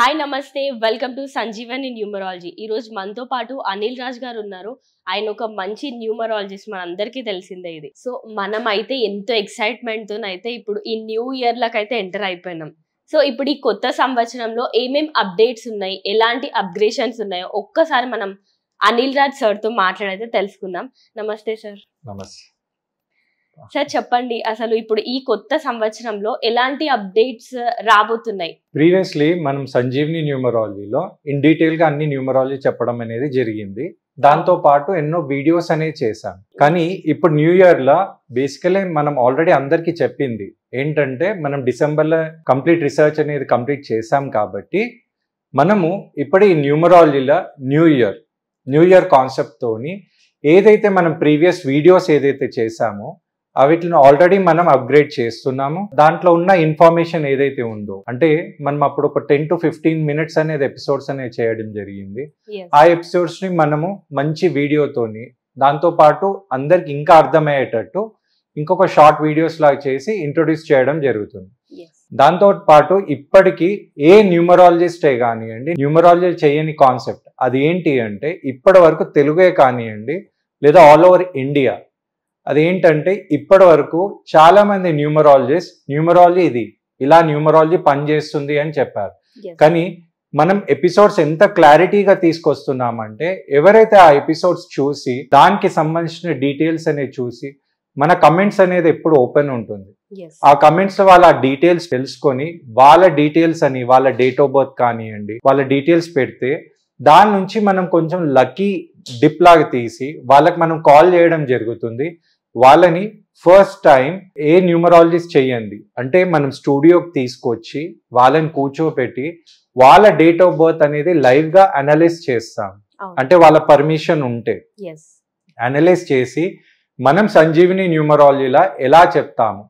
Hi నమస్తే welcome to Sanjeevani numerology. ఈ రోజు మనతో పాటు అనిల్ రాజ్ గారు ఉన్నారు. ఆయన ఒక మంచి న్యూమరాలజిస్ట్, మనందరికీ తెలిసిందే ఇది. సో మనం అయితే ఎంతో ఎక్సైట్మెంట్ తోనైతే ఇప్పుడు ఈ న్యూ ఇయర్ లకైతే ఎంటర్ అయిపోయినాం. సో ఇప్పుడు ఈ కొత్త సంవత్సరంలో ఏమేం అప్డేట్స్ ఉన్నాయి, ఎలాంటి అప్గ్రేషన్స్ ఉన్నాయో ఒక్కసారి మనం అనిల్ రాజ్ సార్ తో మాట్లాడైతే తెలుసుకుందాం. నమస్తే సార్. నమస్తే సార్ చెప్పండి, అసలు ఇప్పుడు ఈ కొత్త సంవత్సరంలో ఎలాంటి అప్డేట్స్ రాబోతున్నాయి? ప్రీవియస్లీ మనం సంజీవని న్యూమరాలజీలో ఇన్ డీటెయిల్ గా అన్ని న్యూమరాలజీ చెప్పడం అనేది జరిగింది. దాంతో పాటు ఎన్నో వీడియోస్ అనేవి చేశాం. కానీ ఇప్పుడు న్యూ ఇయర్ లో బేసికలీ మనం ఆల్రెడీ అందరికి చెప్పింది ఏంటంటే, మనం డిసెంబర్ లో కంప్లీట్ రీసెర్చ్ అనేది కంప్లీట్ చేశాం కాబట్టి మనము ఇప్పుడు ఈ న్యూమరాలజీలో న్యూ ఇయర్ కాన్సెప్ట్ తోని ఏదైతే మనం ప్రీవియస్ వీడియోస్ ఏదైతే చేశామో వీటిని ఆల్రెడీ మనం అప్గ్రేడ్ చేస్తున్నాము. దాంట్లో ఉన్న ఇన్ఫర్మేషన్ ఏదైతే ఉందో, అంటే మనం అప్పుడు ఒక 10 to 15 minutes అనేది ఎపిసోడ్స్ అనేది చేయడం జరిగింది. ఆ ఎపిసోడ్స్ ని మనము మంచి వీడియోతోని, దాంతో పాటు అందరికి ఇంకా అర్థమయ్యేటట్టు ఇంకొక షార్ట్ వీడియోస్ లాగా చేసి ఇంట్రొడ్యూస్ చేయడం జరుగుతుంది. దాంతో పాటు ఇప్పటికీ ఏ న్యూమరాలజిస్టే కానివ్వండి, న్యూమరాలజీ చేయని కాన్సెప్ట్ అది ఏంటి అంటే, ఇప్పటి వరకు తెలుగే కానివ్వండి లేదా ఆల్ ఓవర్ ఇండియా, అదేంటంటే ఇప్పటి వరకు చాలా మంది న్యూమరాలజీ ఇది ఇలా న్యూమరాలజీ పనిచేస్తుంది అని చెప్పారు. కానీ మనం ఎపిసోడ్స్ ఎంత క్లారిటీగా తీసుకొస్తున్నామంటే, ఎవరైతే ఆ ఎపిసోడ్స్ చూసి దానికి సంబంధించిన డీటెయిల్స్ అనేది చూసి, మన కమెంట్స్ అనేది ఎప్పుడు ఓపెన్ ఉంటుంది. ఆ కమెంట్స్ లో వాళ్ళ డీటెయిల్స్ తెలుసుకొని, వాళ్ళ డీటెయిల్స్ అని వాళ్ళ డేట్ ఆఫ్ బర్త్ కానివ్వండి వాళ్ళ డీటెయిల్స్ పెడితే, దాని నుంచి మనం కొంచెం లక్కీ డిప్ లాగా తీసి వాళ్ళకి మనం కాల్ చేయడం జరుగుతుంది. వాళ్ళని ఫస్ట్ టైం ఏ న్యూమరాలజిస్ట్ చేయండి అంటే మనం స్టూడియోకి తీసుకొచ్చి వాళ్ళని కూర్చోపెట్టి వాళ్ళ డేట్ ఆఫ్ బర్త్ అనేది లైవ్ గా అనలైజ్ చేస్తాం. అంటే వాళ్ళ పర్మిషన్ ఉంటే అనలైజ్ చేసి మనం సంజీవిని న్యూమరాలజీలా ఎలా చెప్తాము,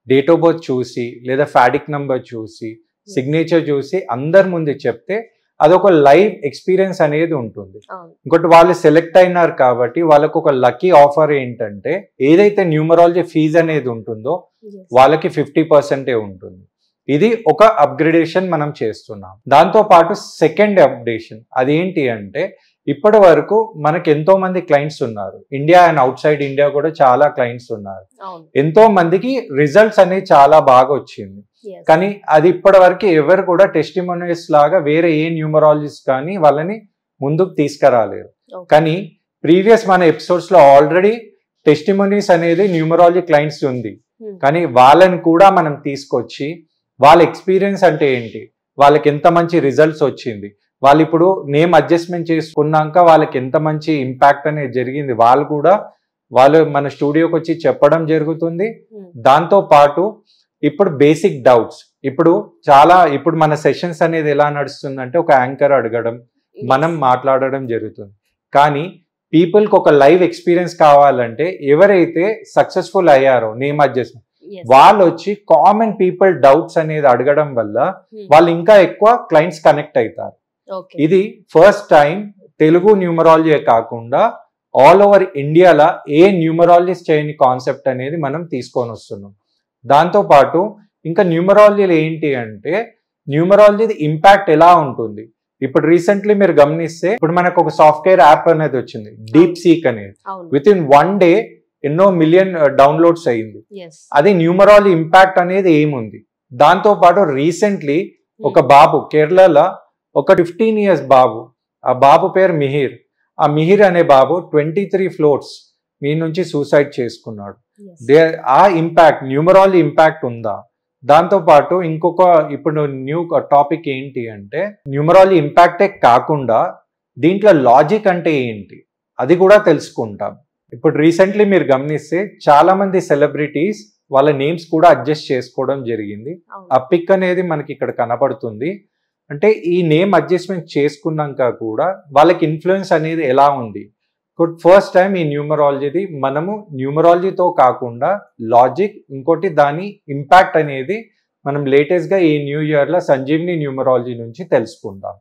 డేట్ ఆఫ్ బర్త్ చూసి లేదా ఫ్యాడిక్ నంబర్ చూసి సిగ్నేచర్ చూసి అందరి ముందు చెప్తే అదొక లైవ్ ఎక్స్పీరియన్స్ అనేది ఉంటుంది. ఇంకోటి వాళ్ళు సెలెక్ట్ అయినారు కాబట్టి వాళ్ళకు ఒక లక్కీ ఆఫర్ ఏంటంటే, ఏదైతే న్యూమరాలజీ ఫీజు అనేది ఉంటుందో వాళ్ళకి 50% ఉంటుంది. ఇది ఒక అప్గ్రేడేషన్ మనం చేస్తున్నాం. దాంతో పాటు సెకండ్ అప్డేషన్ అదేంటి అంటే, ఇప్పటి వరకు మనకి ఎంతో మంది క్లయింట్స్ ఉన్నారు. India and out side India కూడా చాలా క్లయింట్స్ ఉన్నారు. ఎంతో మందికి రిజల్ట్స్ అనేది చాలా బాగా వచ్చింది. కానీ అది ఇప్పటి వరకు ఎవరు కూడా టెస్టిమోనియల్స్ లాగా వేరే ఏ న్యూమరాలజిస్ట్ కానీ వాళ్ళని ముందుకు తీసుకురాలేరు. కానీ ప్రీవియస్ మన ఎపిసోడ్స్ లో ఆల్రెడీ టెస్టిమోనీస్ అనేది న్యూమరాలజీ క్లయింట్స్ ఉంది. కానీ వాళ్ళని కూడా మనం తీసుకొచ్చి వాళ్ళ ఎక్స్పీరియన్స్ అంటే ఏంటి, వాళ్ళకి ఎంత మంచి రిజల్ట్స్ వచ్చింది, వాళ్ళు ఇప్పుడు నేమ్ అడ్జస్ట్మెంట్ చేసుకున్నాక వాళ్ళకి ఎంత మంచి ఇంపాక్ట్ అనేది జరిగింది, వాళ్ళు మన స్టూడియోకి వచ్చి చెప్పడం జరుగుతుంది. దాంతో పాటు ఇప్పుడు బేసిక్ డౌట్స్, ఇప్పుడు మన సెషన్స్ అనేది ఎలా నడుస్తుందంటే, ఒక యాంకర్ అడగడం, మనం మాట్లాడడం జరుగుతుంది. కానీ పీపుల్కి ఒక లైవ్ ఎక్స్పీరియన్స్ కావాలంటే, ఎవరైతే సక్సెస్ఫుల్ అయ్యారో నేమ్ అడ్జస్ట్మెంట్, వాళ్ళు వచ్చి కామన్ పీపుల్ డౌట్స్ అనేది అడగడం వల్ల వాళ్ళు ఇంకా ఎక్కువ క్లయింట్స్ కనెక్ట్ అవుతారు. ఇది ఫస్ట్ టైం తెలుగు న్యూమరాలజీ కాకుండా ఆల్ ఓవర్ ఇండియాలో ఏ న్యూమరాలజిస్ట్ చేయని కాన్సెప్ట్ అనేది మనం తీసుకొని వస్తున్నాం. దాంతో పాటు ఇంకా న్యూమరాలజీలో ఏంటి అంటే, న్యూమరాలజీ ఇంపాక్ట్ ఎలా ఉంటుంది. ఇప్పుడు రీసెంట్లీ మీరు గమనిస్తే, ఇప్పుడు మనకు ఒక సాఫ్ట్వేర్ యాప్ అనేది వచ్చింది, డీప్ సీక్ అనేది. విత్ ఇన్ 1 day ఎన్నో మిలియన్ డౌన్లోడ్స్ అయ్యింది. అది న్యూమరాలజీ ఇంపాక్ట్ అనేది ఏముంది. దాంతో పాటు రీసెంట్లీ ఒక బాబు కేరళలో, ఒక 15 years బాబు, ఆ బాబు పేరు మిహిర్. ఆ మిహిర్ అనే బాబు 23 floors మీ నుంచి సూసైడ్ చేసుకున్నాడు. ఆ ఇంపాక్ట్ న్యూమరాలజీ ఇంపాక్ట్ ఉందా. దాంతో పాటు ఇంకొక ఇప్పుడు న్యూ టాపిక్ ఏంటి అంటే, న్యూమరాలజీ ఇంపాక్టే కాకుండా దీంట్లో లాజిక్ అంటే ఏంటి అది కూడా తెలుసుకుంటాం. ఇప్పుడు రీసెంట్లీ మీరు గమనిస్తే చాలా మంది సెలబ్రిటీస్ వాళ్ళ నేమ్స్ కూడా అడ్జస్ట్ చేసుకోవడం జరిగింది. ఆ పిక్ అనేది మనకి ఇక్కడ కనబడుతుంది. అంటే ఈ నేమ్ అడ్జస్ట్మెంట్ చేసుకున్నాక కూడా వాళ్ళకి ఇన్ఫ్లుయెన్స్ అనేది ఎలా ఉంది. ఫస్ట్ టైం ఈ న్యూమరాలజీది మనము న్యూమరాలజీతో కాకుండా లాజిక్, ఇంకోటి దాని ఇంపాక్ట్ అనేది మనం లేటెస్ట్ గా ఈ న్యూ ఇయర్ లో సంజీవిని న్యూమరాలజీ నుంచి తెలుసుకుందాం.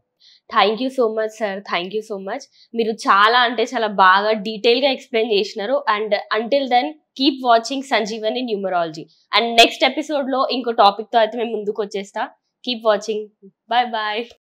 Thank you so much sir, thank you so much. మీరు చాలా బాగా డీటెయిల్ గా ఎక్స్ప్లెయిన్ చేసినారు. And until then keep watching Sanjeevani numerology. And next episode లో ఇంకో టాపిక్ తో అయితే మేము ముందుకు వచ్చేస్తా. Keep watching. Bye bye.